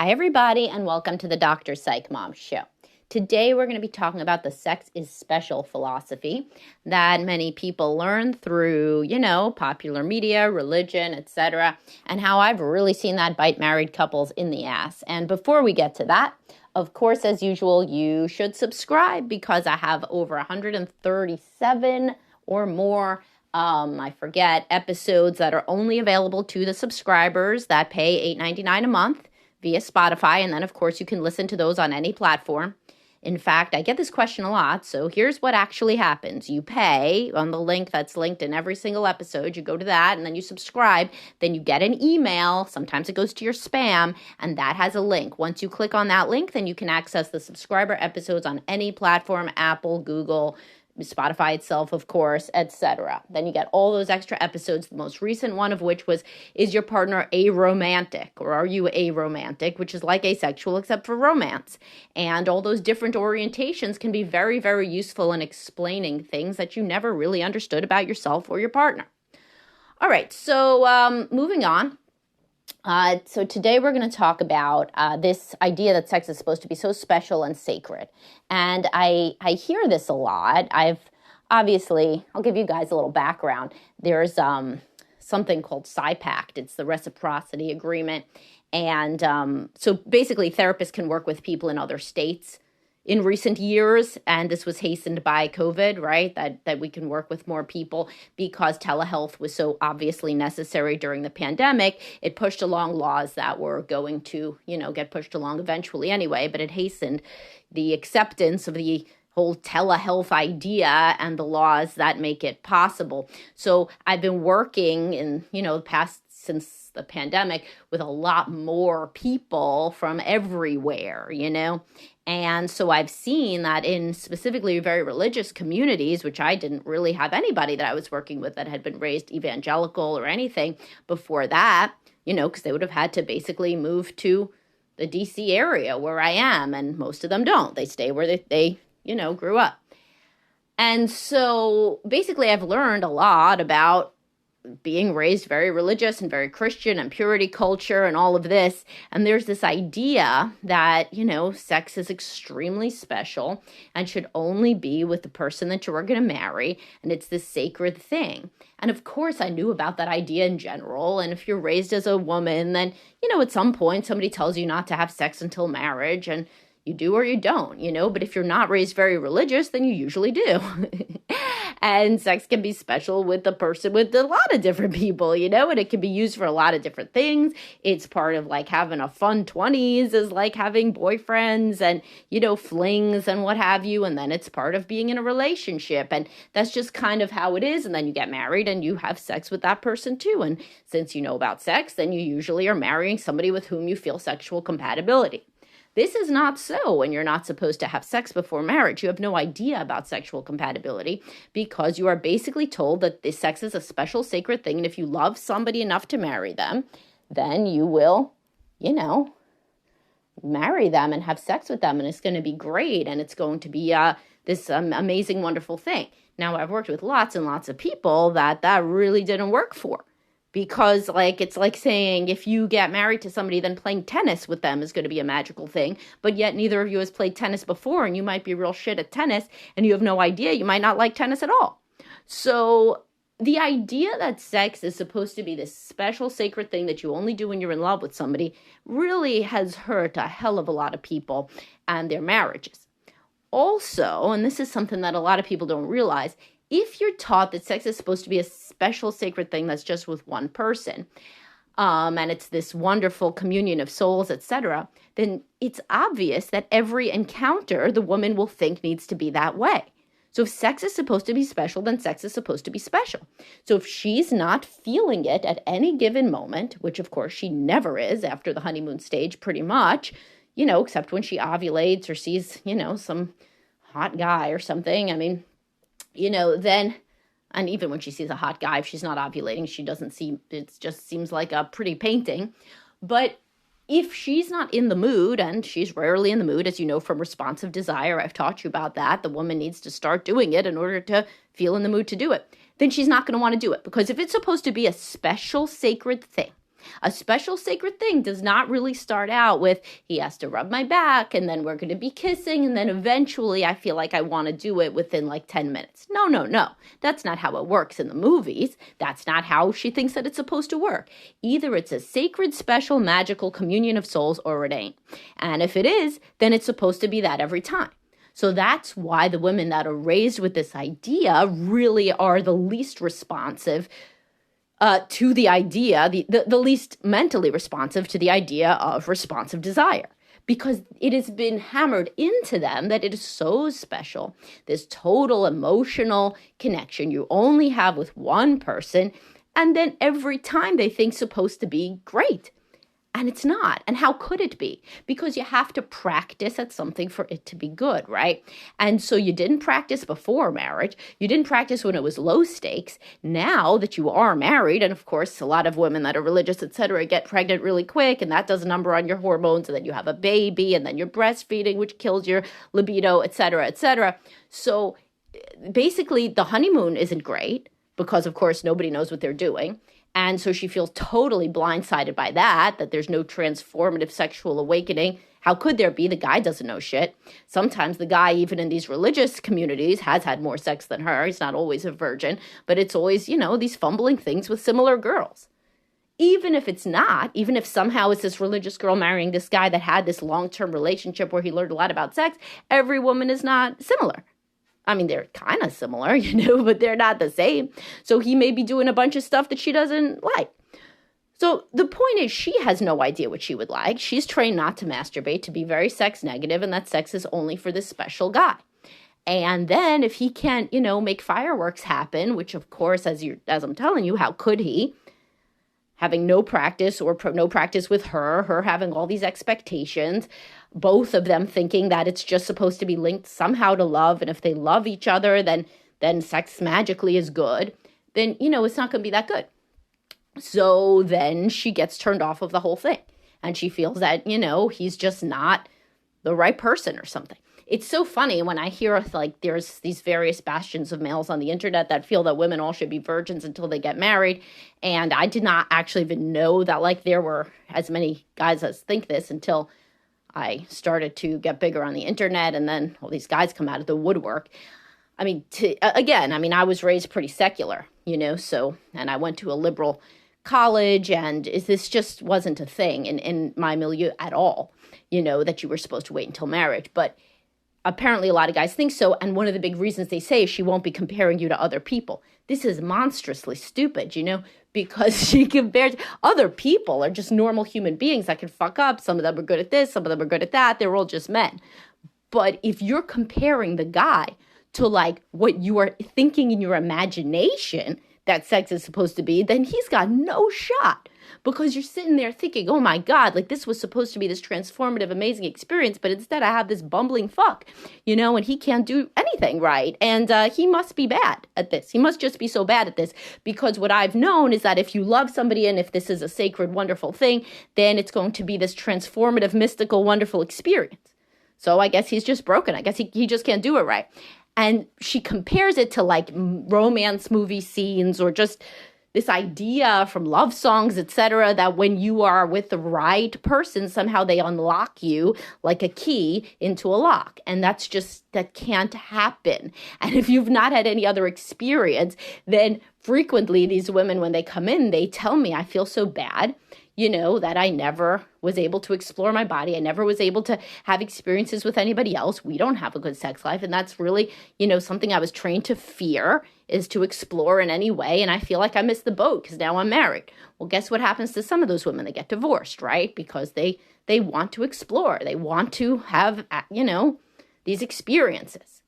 Hi, everybody, and welcome to the Dr. Psych Mom Show. Today, we're going to be talking about the sex is special philosophy that many people learn through, popular media, religion, etc., and how I've really seen that bite married couples in the ass. And before we get to that, of course, as usual, you should subscribe because I have over 137 or more episodes that are only available to the subscribers that pay $8.99 a month via Spotify. And then, of course, you can listen to those on any platform. In fact, I get this question a lot. So here's what actually happens. You pay on the link that's linked in every single episode. You go to that and then you subscribe. Then you get an email. Sometimes it goes to your spam and that has a link. Once you click on that link, then you can access the subscriber episodes on any platform, Apple, Google, Spotify itself, of course, etc. Then you get all those extra episodes, the most recent one of which was, is your partner aromantic, or are you aromantic, which is like asexual except for romance. And all those different orientations can be very, very useful in explaining things that you never really understood about yourself or your partner. All right, so moving on. So today we're going to talk about this idea that sex is supposed to be so special and sacred. And I hear this a lot. I'll give you guys a little background. There's something called PSI-PACT. It's the reciprocity agreement. And so basically therapists can work with people in other states in recent years, and this was hastened by COVID, right? That we can work with more people because telehealth was so obviously necessary during the pandemic. It pushed along laws that were going to, get pushed along eventually anyway, but it hastened the acceptance of the whole telehealth idea and the laws that make it possible. So I've been working in, the past since the pandemic with a lot more people from everywhere, And so I've seen that in specifically very religious communities, which I didn't really have anybody that I was working with that had been raised evangelical or anything before that, because they would have had to basically move to the DC area where I am. And most of them don't. They stay where they grew up. And so basically I've learned a lot about being raised very religious and very Christian and purity culture and all of this. And there's this idea that, sex is extremely special and should only be with the person that you are going to marry. And it's this sacred thing. And of course, I knew about that idea in general. And if you're raised as a woman, then, at some point somebody tells you not to have sex until marriage, and you do or you don't, but if you're not raised very religious, then you usually do. And sex can be special with a person, with a lot of different people, and it can be used for a lot of different things. It's part of like having a fun 20s is like having boyfriends and, flings and what have you. And then it's part of being in a relationship. And that's just kind of how it is. And then you get married and you have sex with that person too. And since you know about sex, then you usually are marrying somebody with whom you feel sexual compatibility. This is not so when you're not supposed to have sex before marriage. You have no idea about sexual compatibility because you are basically told that this sex is a special sacred thing. And if you love somebody enough to marry them, then you will, marry them and have sex with them. And it's going to be great. And it's going to be this amazing, wonderful thing. Now, I've worked with lots and lots of people that really didn't work for. Because it's like saying if you get married to somebody, then playing tennis with them is going to be a magical thing. But yet neither of you has played tennis before, and you might be real shit at tennis and you have no idea. You might not like tennis at all. So the idea that sex is supposed to be this special sacred thing that you only do when you're in love with somebody really has hurt a hell of a lot of people and their marriages. Also, and this is something that a lot of people don't realize, if you're taught that sex is supposed to be a special sacred thing that's just with one person, and it's this wonderful communion of souls, etc., then it's obvious that every encounter the woman will think needs to be that way. So if sex is supposed to be special, then sex is supposed to be special. So if she's not feeling it at any given moment, which of course she never is after the honeymoon stage pretty much, except when she ovulates or sees, some hot guy or something, then, and even when she sees a hot guy, if she's not ovulating, it just seems like a pretty painting. But if she's not in the mood, and she's rarely in the mood, as you know from responsive desire, I've taught you about that, the woman needs to start doing it in order to feel in the mood to do it, then she's not going to want to do it. Because if it's supposed to be a special sacred thing, A special sacred thing does not really start out with, he has to rub my back and then we're going to be kissing and then eventually I feel like I want to do it within like 10 minutes. No, no, no. That's not how it works in the movies. That's not how she thinks that it's supposed to work. Either it's a sacred, special, magical communion of souls or it ain't. And if it is, then it's supposed to be that every time. So that's why the women that are raised with this idea really are the least responsive to the idea, the least mentally responsive to the idea of responsive desire, because it has been hammered into them that it is so special, this total emotional connection you only have with one person, and then every time they think supposed to be great. And it's not. And how could it be? Because you have to practice at something for it to be good, right? And so you didn't practice before marriage. You didn't practice when it was low stakes. Now that you are married, and of course, a lot of women that are religious, etc., get pregnant really quick, and that does a number on your hormones, and then you have a baby, and then you're breastfeeding, which kills your libido, etc., etc. So basically, the honeymoon isn't great because, of course, nobody knows what they're doing. And so she feels totally blindsided by that there's no transformative sexual awakening. How could there be? The guy doesn't know shit. Sometimes the guy, even in these religious communities, has had more sex than her. He's not always a virgin, but it's always, these fumbling things with similar girls. Even if it's not, even if somehow it's this religious girl marrying this guy that had this long-term relationship where he learned a lot about sex, every woman is not similar. I mean, they're kind of similar, but they're not the same. So he may be doing a bunch of stuff that she doesn't like. So the point is, she has no idea what she would like. She's trained not to masturbate, to be very sex negative, and that sex is only for this special guy. And then if he can't, make fireworks happen, which of course, as I'm telling you, how could he? Having no practice or no practice with her having all these expectations, both of them thinking that it's just supposed to be linked somehow to love. And if they love each other, then sex magically is good. Then, it's not going to be that good. So then she gets turned off of the whole thing. And she feels that, he's just not the right person or something. It's so funny when I hear there's these various bastions of males on the internet that feel that women all should be virgins until they get married. And I did not actually even know that there were as many guys as think this until I started to get bigger on the internet. And then all these guys come out of the woodwork. I mean, I was raised pretty secular, and I went to a liberal college, and this just wasn't a thing in my milieu at all, that you were supposed to wait until marriage. But apparently a lot of guys think so, and one of the big reasons they say is she won't be comparing you to other people. This is monstrously stupid, because she compares other people are just normal human beings that can fuck up. Some of them are good at this, some of them are good at that. They're all just men. But if you're comparing the guy to what you are thinking in your imagination that sex is supposed to be, then he's got no shot. Because you're sitting there thinking, oh my God, this was supposed to be this transformative, amazing experience, but instead I have this bumbling fuck, and he can't do anything right. And he must be bad at this. He must just be so bad at this. Because what I've known is that if you love somebody and if this is a sacred, wonderful thing, then it's going to be this transformative, mystical, wonderful experience. So I guess he's just broken. I guess he just can't do it right. And she compares it to romance movie scenes or just this idea from love songs, etc., that when you are with the right person, somehow they unlock you like a key into a lock. And that can't happen. And if you've not had any other experience, then frequently these women, when they come in, they tell me, I feel so bad, that I never was able to explore my body. I never was able to have experiences with anybody else. We don't have a good sex life. And that's really, something I was trained to fear, is to explore in any way. And I feel like I missed the boat because now I'm married. Well, guess what happens to some of those women? They get divorced, right? Because they want to explore. They want to have, these experiences.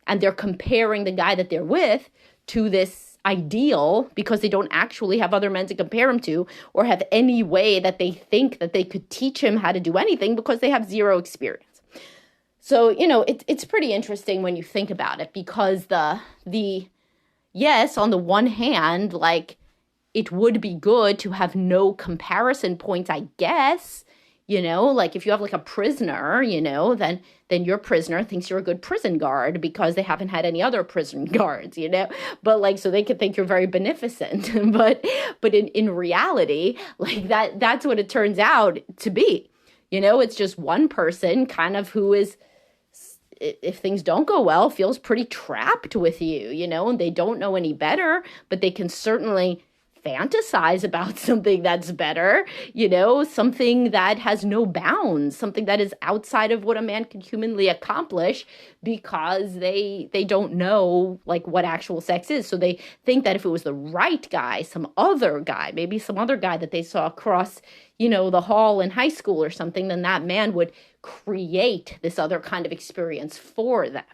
And they're comparing the guy that they're with to this ideal because they don't actually have other men to compare him to or have any way that they think that they could teach him how to do anything because they have zero experience. So, it's pretty interesting when you think about it, because yes, on the one hand, it would be good to have no comparison points, I guess, Like if you have like a prisoner, then your prisoner thinks you're a good prison guard because they haven't had any other prison guards, but like, so they could think you're very beneficent, but in reality, like that's what it turns out to be. It's just one person kind of who is, if things don't go well, feels pretty trapped with you, and they don't know any better, but they can certainly fantasize about something that's better, something that has no bounds, something that is outside of what a man can humanly accomplish, because they don't know like what actual sex is. So they think that if it was the right guy, some other guy that they saw across, the hall in high school or something, then that man would create this other kind of experience for them.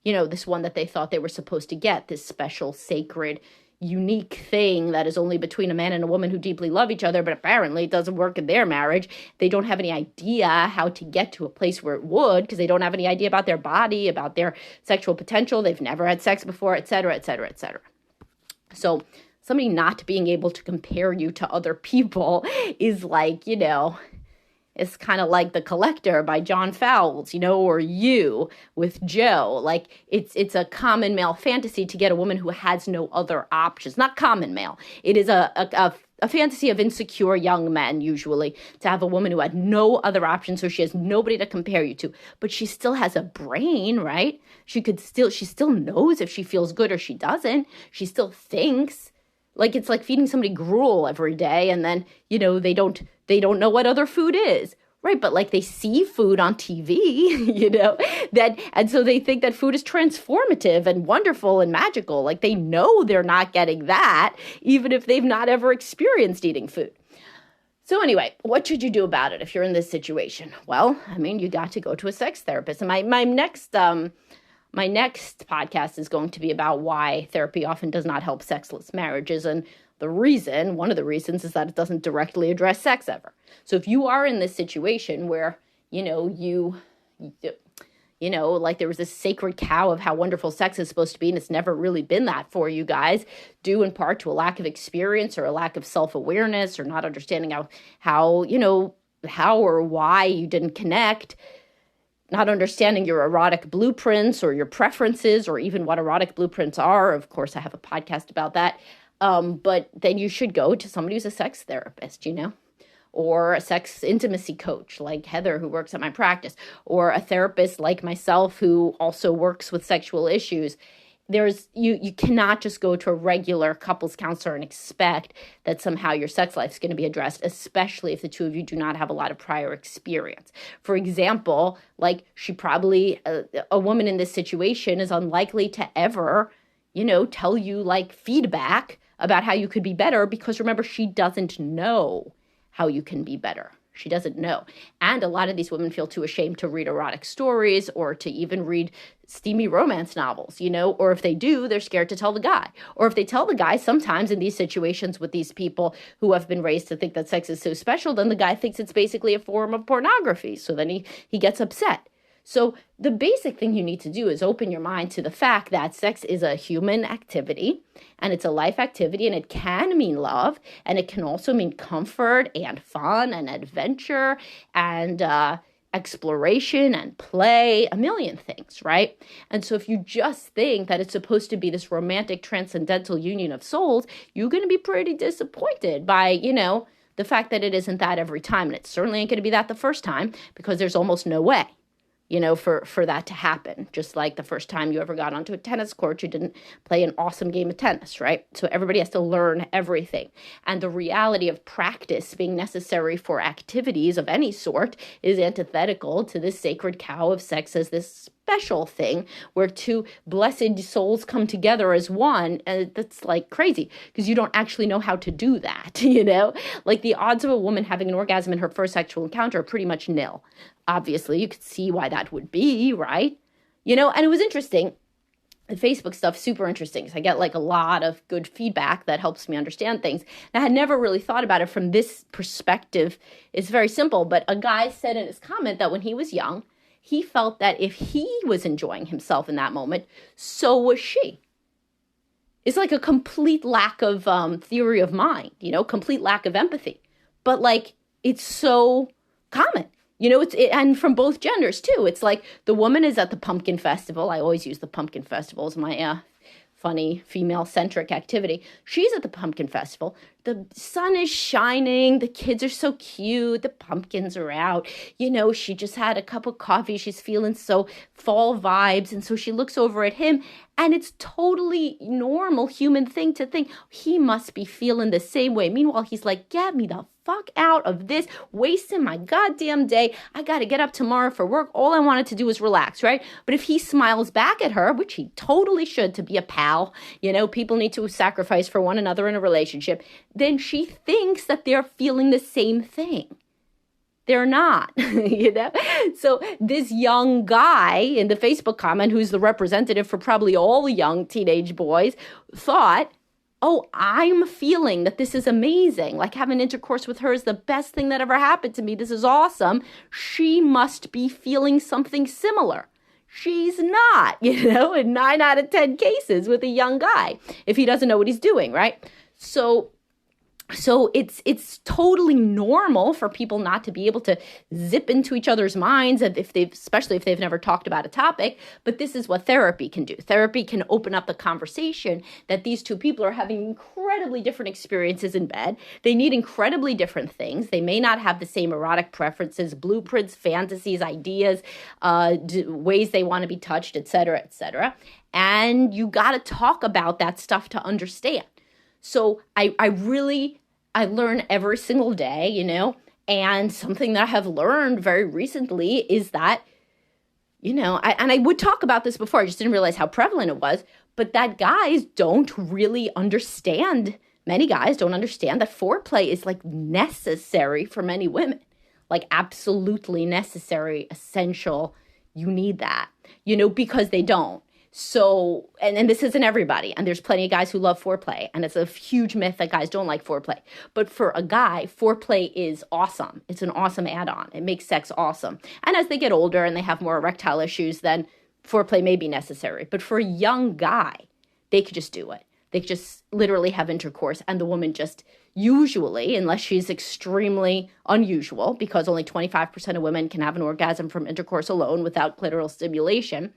This one that they thought they were supposed to get, this special, sacred, unique thing that is only between a man and a woman who deeply love each other, but apparently it doesn't work in their marriage. They don't have any idea how to get to a place where it would, because they don't have any idea about their body, about their sexual potential. They've never had sex before, et cetera, et cetera, et cetera. So somebody not being able to compare you to other people is like, it's kind of like The Collector by John Fowles, or You with Joe. Like it's a common male fantasy to get a woman who has no other options. Not common male. It is a fantasy of insecure young men, usually, to have a woman who had no other options, so she has nobody to compare you to. But she still has a brain, right? She still knows if she feels good or she doesn't. She still thinks. Like it's like feeding somebody gruel every day, and then, they don't know what other food is, right? But like they see food on TV, and so they think that food is transformative and wonderful and magical. Like they know they're not getting that, even if they've not ever experienced eating food. So anyway, what should you do about it if you're in this situation? Well, you got to go to a sex therapist. And my next podcast is going to be about why therapy often does not help sexless marriages. And one of the reasons is that it doesn't directly address sex ever. So if you are in this situation where, like there was this sacred cow of how wonderful sex is supposed to be, and it's never really been that for you guys, due in part to a lack of experience or a lack of self-awareness or not understanding how or why you didn't connect, not understanding your erotic blueprints or your preferences or even what erotic blueprints are. Of course, I have a podcast about that. But then you should go to somebody who's a sex therapist, or a sex intimacy coach like Heather, who works at my practice, or a therapist like myself who also works with sexual issues. You cannot just go to a regular couples counselor and expect that somehow your sex life is going to be addressed, especially if the two of you do not have a lot of prior experience. For example, like a woman in this situation is unlikely to ever, tell you like feedback about how you could be better, because remember, she doesn't know how you can be better. She doesn't know. And a lot of these women feel too ashamed to read erotic stories or to even read steamy romance novels, or if they do, they're scared to tell the guy. Or if they tell the guy, sometimes in these situations with these people who have been raised to think that sex is so special, then the guy thinks it's basically a form of pornography. So then he gets upset. So the basic thing you need to do is open your mind to the fact that sex is a human activity, and it's a life activity, and it can mean love, and it can also mean comfort and fun and adventure and exploration and play, a million things, right? And so if you just think that it's supposed to be this romantic transcendental union of souls, you're going to be pretty disappointed by, the fact that it isn't that every time. And it certainly ain't going to be that the first time, because there's almost no way. For that to happen. Just like the first time you ever got onto a tennis court, you didn't play an awesome game of tennis, right? So everybody has to learn everything. And the reality of practice being necessary for activities of any sort is antithetical to this sacred cow of sex as this special thing where two blessed souls come together as one. And that's like crazy, because you don't actually know how to do that, Like the odds of a woman having an orgasm in her first sexual encounter are pretty much nil. Obviously, you could see why that would be, right? And it was interesting. The Facebook stuff, super interesting, because I get like a lot of good feedback that helps me understand things. And I had never really thought about it from this perspective. It's very simple, but a guy said in his comment that when he was young, he felt that if he was enjoying himself in that moment, so was she. It's like a complete lack of theory of mind, complete lack of empathy. But like, it's so common. And from both genders too. It's like the woman is at the pumpkin festival. I always use the pumpkin festival as my funny female-centric activity. She's at the pumpkin festival. The sun is shining. The kids are so cute. The pumpkins are out. She just had a cup of coffee. She's feeling so fall vibes. And so she looks over at him, and it's totally normal human thing to think he must be feeling the same way. Meanwhile, he's like, get me the fuck out of this, wasting my goddamn day. I got to get up tomorrow for work. All I wanted to do was relax, right? But if he smiles back at her, which he totally should to be a pal, people need to sacrifice for one another in a relationship, then she thinks that they're feeling the same thing. They're not, So this young guy in the Facebook comment, who's the representative for probably all young teenage boys, thought, oh, I'm feeling that this is amazing. Like having intercourse with her is the best thing that ever happened to me. This is awesome. She must be feeling something similar. She's not, in 9 out of 10 cases with a young guy, if he doesn't know what he's doing, right? So it's totally normal for people not to be able to zip into each other's minds, especially if they've never talked about a topic. But this is what therapy can do. Therapy can open up the conversation that these two people are having incredibly different experiences in bed. They need incredibly different things. They may not have the same erotic preferences, blueprints, fantasies, ideas, ways they want to be touched, et cetera, et cetera. And you got to talk about that stuff to understand. So I learn every single day, and something that I have learned very recently is that, I would talk about this before, I just didn't realize how prevalent it was, but that guys don't really understand, many guys don't understand that foreplay is like necessary for many women, like absolutely necessary, essential. You need that, because they don't. So, and this isn't everybody, and there's plenty of guys who love foreplay, and it's a huge myth that guys don't like foreplay. But for a guy, foreplay is awesome. It's an awesome add-on. It makes sex awesome. And as they get older and they have more erectile issues, then foreplay may be necessary. But for a young guy, they could just do it. They could just literally have intercourse, and the woman just usually, unless she's extremely unusual, because only 25% of women can have an orgasm from intercourse alone without clitoral stimulation,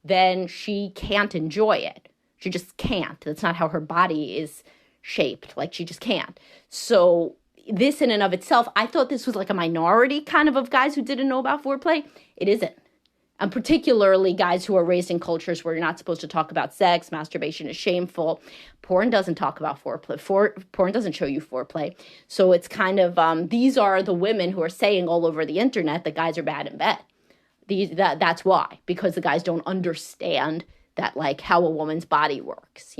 then she can't enjoy it. She just can't. That's not how her body is shaped. Like, she just can't. So this in and of itself, I thought this was like a minority kind of guys who didn't know about foreplay. It isn't. And particularly guys who are raised in cultures where you're not supposed to talk about sex, masturbation is shameful. Porn doesn't talk about foreplay. Porn doesn't show you foreplay. So it's kind of, these are the women who are saying all over the internet that guys are bad in bed. That's why, because the guys don't understand that, like, how a woman's body works,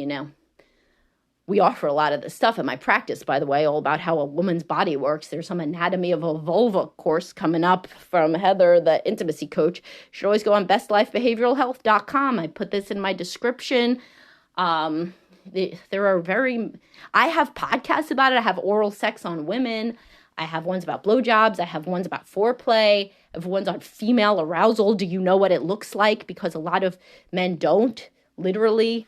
We offer a lot of this stuff in my practice, by the way, all about how a woman's body works. There's some anatomy of a vulva course coming up from Heather, the intimacy coach. You should always go on bestlifebehavioralhealth.com. I put this in my description. I have podcasts about it. I have oral sex on women. I have ones about blowjobs. I have ones about foreplay. I have ones on female arousal. Do you know what it looks like? Because a lot of men don't. Literally,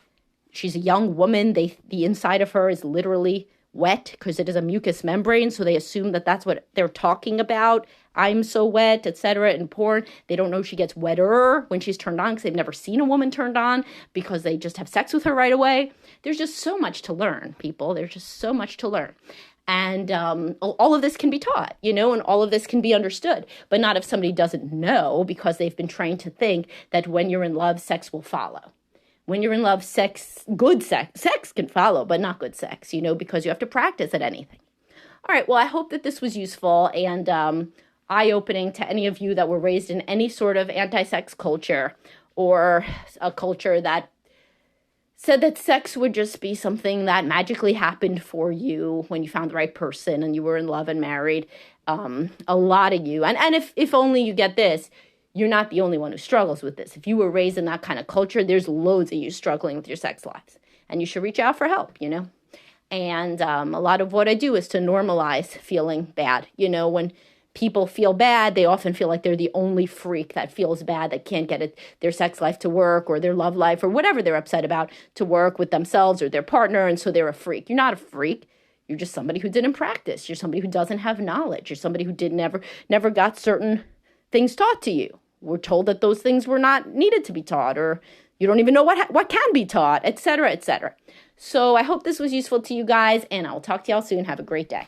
she's a young woman. The inside of her is literally wet because it is a mucous membrane. So they assume that that's what they're talking about. I'm so wet, etc. In porn, they don't know she gets wetter when she's turned on because they've never seen a woman turned on because they just have sex with her right away. There's just so much to learn, people. There's just so much to learn. And all of this can be taught, and all of this can be understood, but not if somebody doesn't know because they've been trained to think that when you're in love, sex will follow. When you're in love, good sex can follow, but not good sex, because you have to practice at anything. All right, well, I hope that this was useful and eye-opening to any of you that were raised in any sort of anti-sex culture or a culture that said that sex would just be something that magically happened for you when you found the right person and you were in love and married. A lot of you, and if only you get this, you're not the only one who struggles with this. If you were raised in that kind of culture, there's loads of you struggling with your sex lives, and you should reach out for help, And a lot of what I do is to normalize feeling bad. When people feel bad, they often feel like they're the only freak that feels bad, that can't get their sex life to work or their love life or whatever they're upset about to work with themselves or their partner, and so they're a freak. You're not a freak. You're just somebody who didn't practice. You're somebody who doesn't have knowledge. You're somebody who never got certain things taught to you. We're told that those things were not needed to be taught, or you don't even know what can be taught, etc., etc. So I hope this was useful to you guys, and I'll talk to y'all soon. Have a great day.